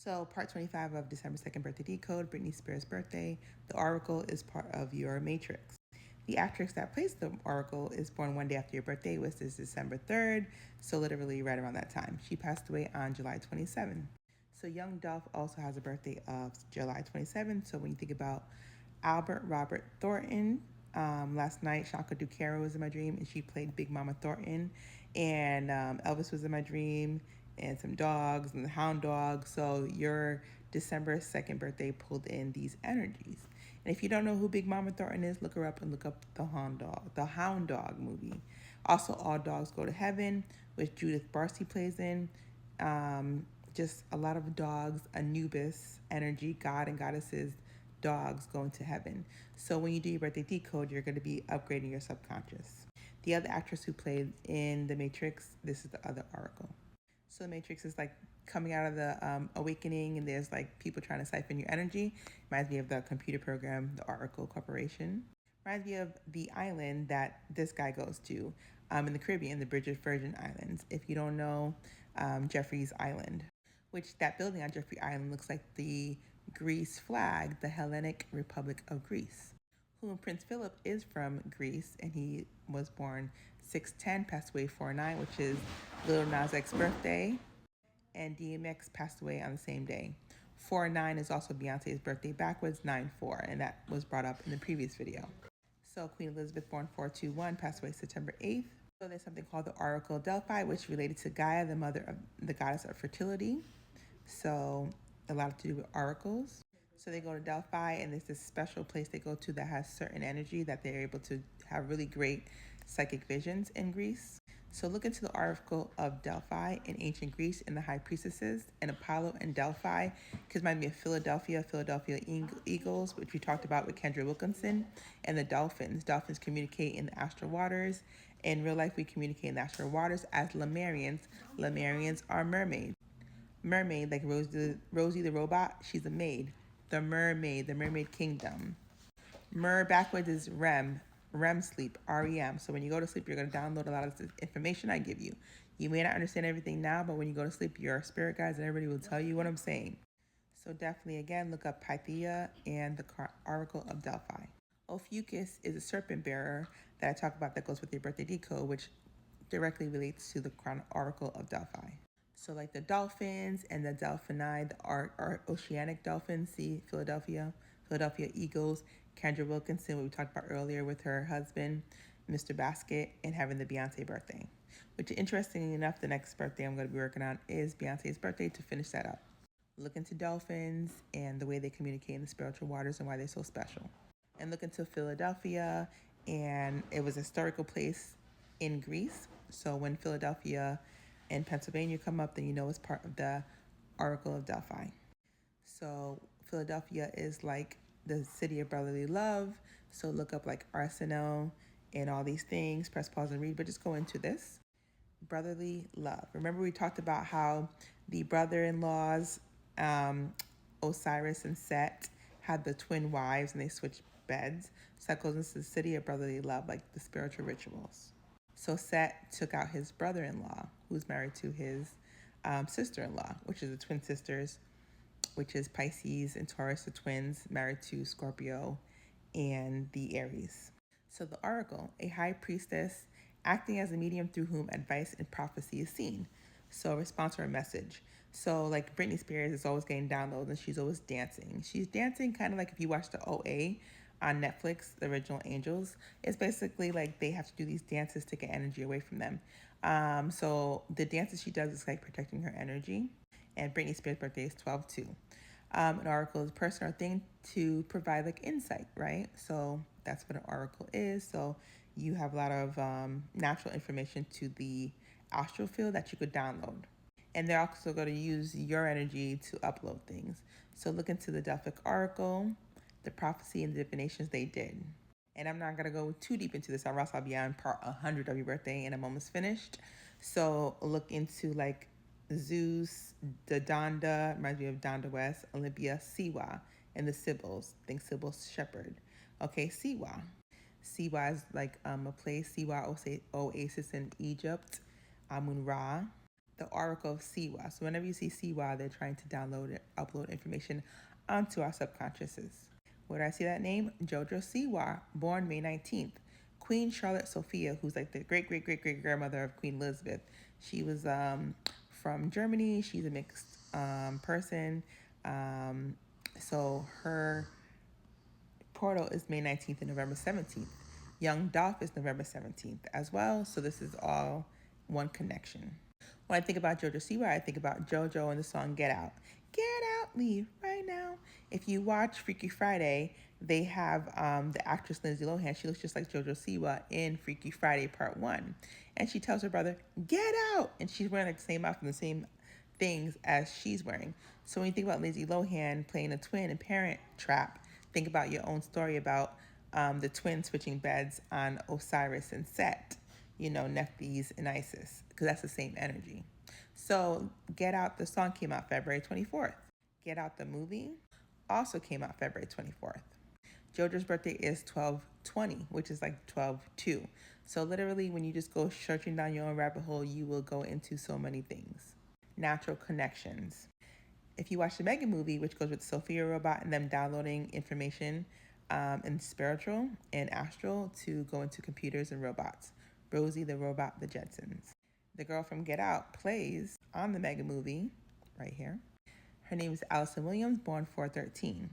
So part 25 of December 2nd birthday decode, Britney Spears' birthday. The oracle is part of your matrix. The actress that plays the oracle is born one day after your birthday, which is December 3rd, so literally right around that time. She passed away on July 27th. So young Dolph also has a birthday of July 27th. So when you think about Albert Robert Thornton, last night Shaka Ducaro was in my dream and she played Big Mama Thornton, and Elvis was in my dream, and some dogs and the hound dog. So your December 2nd birthday pulled in these energies. And if you don't know who Big Mama Thornton is, look her up and look up the Hound Dog movie. Also, All Dogs Go to Heaven, which Judith Barcy plays in. Just a lot of dogs, Anubis energy, God and goddesses, dogs going to heaven. So when you do your birthday decode, you're going to be upgrading your subconscious. The other actress who played in The Matrix, this is the other oracle. So the Matrix is like coming out of the awakening, and there's like people trying to siphon your energy. Reminds me of the computer program, the Oracle Corporation. Reminds me of the island that this guy goes to in the Caribbean, the British Virgin Islands. If you don't know, Jeffrey's Island, which that building on Jeffrey Island looks like the Greece flag, the Hellenic Republic of Greece. Whom Prince Philip is from Greece, and he was born 6'10", passed away 4'9", which is Lil Nas X's birthday, and DMX passed away on the same day. 4'9" is also Beyonce's birthday backwards, 9'4", and that was brought up in the previous video. So Queen Elizabeth, born 421, passed away September 8th. So there's something called the Oracle of Delphi, which related to Gaia, the mother of the goddess of fertility. So a lot to do with oracles. So they go to Delphi, and there's this special place they go to that has certain energy that they're able to have really great psychic visions in Greece. So look into the oracle of Delphi in ancient Greece and the high priestesses and Apollo and Delphi, because it reminds me of Philadelphia Eagles, which we talked about with Kendra Wilkinson, and the dolphins. Dolphins communicate in the astral waters. In real life, we communicate in the astral waters as Lemurians. Lemurians are mermaids. Mermaid, like Rosie the robot, she's a maid. The mermaid, the mermaid kingdom. Mer backwards is REM sleep, REM. So when you go to sleep, you're going to download a lot of the information I give you. You may not understand everything now, but when you go to sleep, your spirit guides and everybody will tell you what I'm saying. So definitely, again, look up Pythia and the Oracle of Delphi. Ophiuchus is a serpent bearer that I talk about that goes with your birthday decode, which directly relates to the Oracle of Delphi. So like the dolphins and the delphini, the oceanic dolphins, see Philadelphia Eagles, Kendra Wilkinson, what we talked about earlier with her husband, Mr. Basket, and having the Beyonce birthday. Which, interestingly enough, the next birthday I'm going to be working on is Beyonce's birthday to finish that up. Look into dolphins and the way they communicate in the spiritual waters and why they're so special. And look into Philadelphia, and it was a historical place in Greece. So when Philadelphia and Pennsylvania come up, then you know it's part of the Oracle of Delphi. So Philadelphia is like the city of brotherly love. So look up like Arsenal and all these things. Press pause and read, but just go into this. Brotherly love. Remember we talked about how the brother-in-laws, Osiris and Set, had the twin wives and they switched beds. So that goes into the city of brotherly love, like the spiritual rituals. So Set took out his brother-in-law, who's married to his sister-in-law, which is the twin sisters, which is Pisces and Taurus, the twins, married to Scorpio and the Aries. So the oracle, a high priestess acting as a medium through whom advice and prophecy is seen. So a response or a message. So like Britney Spears is always getting downloads and she's always dancing. She's dancing kind of like if you watch the OA on Netflix, the original Angels. It's basically like they have to do these dances to get energy away from them. So the dances she does is like protecting her energy. And Britney Spears' birthday is 12/2. An oracle is a person or thing to provide like insight, right? So that's what an oracle is. So you have a lot of natural information to the astral field that you could download. And they're also going to use your energy to upload things. So look into the Delphic Oracle, the prophecy and the divinations they did. And I'm not going to go too deep into this, or else I'll be on part 100 of your birthday and I'm almost finished. So look into like Zeus, the Donda, reminds me of Donda West, Olympia, Siwa, and the Sibyls. Think Sibyl's shepherd. Okay, Siwa. Siwa is like a place, Siwa oasis in Egypt, Amun Ra, the Oracle of Siwa. So whenever you see Siwa, they're trying to download it, upload information onto our subconsciouses. Where do I see that name? Jojo Siwa, born May 19th. Queen Charlotte Sophia, who's like the great grandmother of Queen Elizabeth. She was from Germany. She's a mixed person. So her portal is May 19th and November 17th. Young Dolph is November 17th as well. So this is all one connection. When I think about Jojo Siwa, I think about JoJo and the song Get Out. Get out, leave right now. If you watch Freaky Friday, they have the actress Lindsay Lohan. She looks just like Jojo Siwa in Freaky Friday Part 1. And she tells her brother, get out! And she's wearing like the same outfit and the same things as she's wearing. So when you think about Lindsay Lohan playing a twin in Parent Trap, think about your own story about the twins switching beds on Osiris and Set, Nephthys and Isis, because that's the same energy. So Get Out, the song came out February 24th. Get Out, the movie, also came out February 24th. JoJo's birthday is 12/20, which is like 12/2. So literally, when you just go searching down your own rabbit hole, you will go into so many things. Natural connections. If you watch the Mega movie, which goes with the Sophia robot and them downloading information in spiritual and astral to go into computers and robots. Rosie the robot, the Jetsons. The girl from Get Out plays on the Mega movie, right here. Her name is Allison Williams, born 4/13.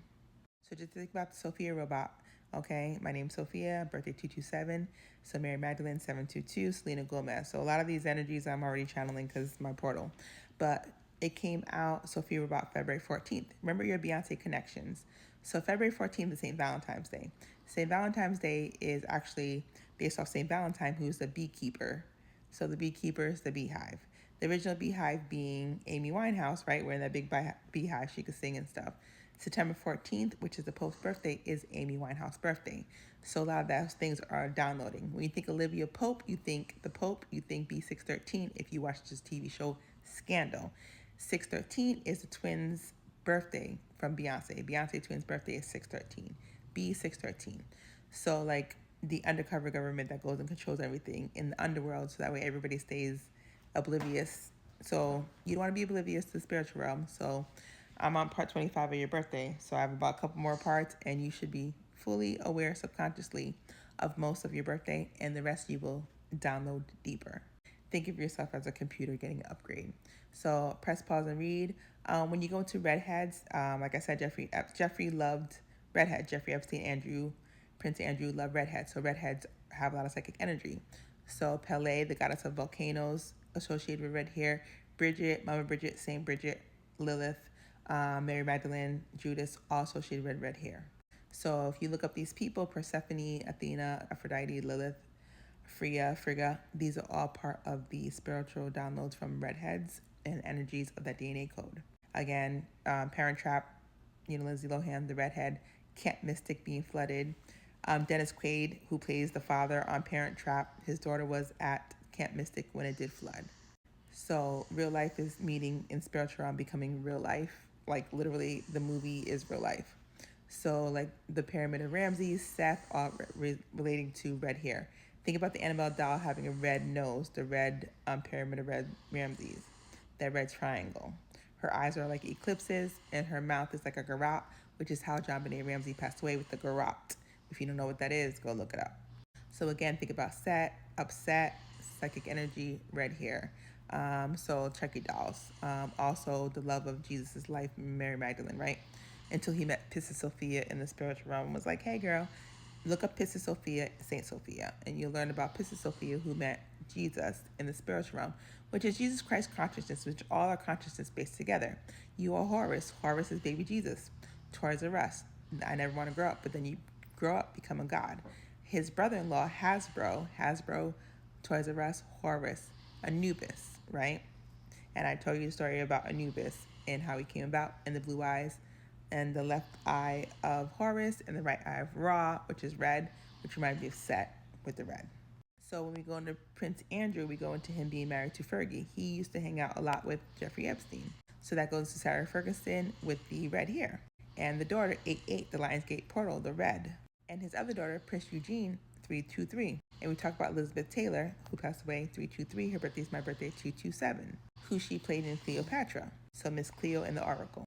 So just think about the Sophia robot. Okay, my name's Sophia, birthday 227. So Mary Magdalene 722, Selena Gomez. So a lot of these energies I'm already channeling because it's my portal. But it came out, Sophia Robot, February 14th. Remember your Beyonce connections. So February 14th is St. Valentine's Day. St. Valentine's Day is actually based off St. Valentine, who's the beekeeper. So the beekeeper is the beehive. The original beehive being Amy Winehouse, right? Where in that big beehive she could sing and stuff. September 14th, which is the Pope's birthday, is Amy Winehouse's birthday. So a lot of those things are downloading. When you think Olivia Pope, you think the Pope, you think B613 if you watch this TV show Scandal. 613 is the twins' birthday from Beyonce. Beyonce twins' birthday is 613. B613. So like the undercover government that goes and controls everything in the underworld, so that way everybody stays oblivious. So you don't want to be oblivious to the spiritual realm. So I'm on part 25 of your birthday, so I have about a couple more parts, and you should be fully aware subconsciously of most of your birthday, and the rest you will download deeper. Think of yourself as a computer getting an upgrade. So press pause and read. When you go into redheads, like I said, Jeffrey loved redhead. Jeffrey Epstein, Prince Andrew loved redheads. So redheads have a lot of psychic energy. So Pele, the goddess of volcanoes, associated with red hair. Bridget, Mama Bridget, Saint Bridget, Lilith, Mary Magdalene, Judas, all associated with red hair. So if you look up these people, Persephone, Athena, Aphrodite, Lilith, Frigga, these are all part of the spiritual downloads from redheads and energies of that DNA code. Again, Parent Trap, Lindsay Lohan, the redhead, Camp Mystic being flooded. Dennis Quaid, who plays the father on Parent Trap, his daughter was at Camp Mystic when it did flood. So real life is meeting in spiritual realm, becoming real life. Like literally the movie is real life. So like the Pyramid of Ramses, Seth, all relating to red hair. Think about the Annabelle doll having a red nose, the red Pyramid of Ramses, that red triangle. Her eyes are like eclipses, and her mouth is like a garrote, which is how JonBenet Ramsey passed away, with the garrote. If you don't know what that is, go look it up. So again, think about Set, upset, psychic energy, red hair. So Chucky dolls. Also the love of Jesus' life, Mary Magdalene, right? Until he met Pisces Sophia in the spiritual realm and was like, hey girl, look up Pisces Sophia, Saint Sophia, and you'll learn about Pisces Sophia, who met Jesus in the spiritual realm, which is Jesus Christ consciousness, which all our consciousness based together. You are Horus. Horus is baby Jesus. Toys R Us. I never want to grow up, but then you grow up, become a god. His brother-in-law, Hasbro, Toys R Us, Horus, Anubis, right? And I told you the story about Anubis and how he came about, and the blue eyes, and the left eye of Horus, and the right eye of Ra, which is red, which reminds me of Set with the red. So when we go into Prince Andrew, we go into him being married to Fergie. He used to hang out a lot with Jeffrey Epstein. So that goes to Sarah Ferguson with the red hair. And the daughter, 88, the Lionsgate portal, the red. And his other daughter, Prince Eugene, 323. And we talk about Elizabeth Taylor, who passed away 323. Her birthday is my birthday, 227. who she played in Cleopatra. So Miss Cleo in the Oracle.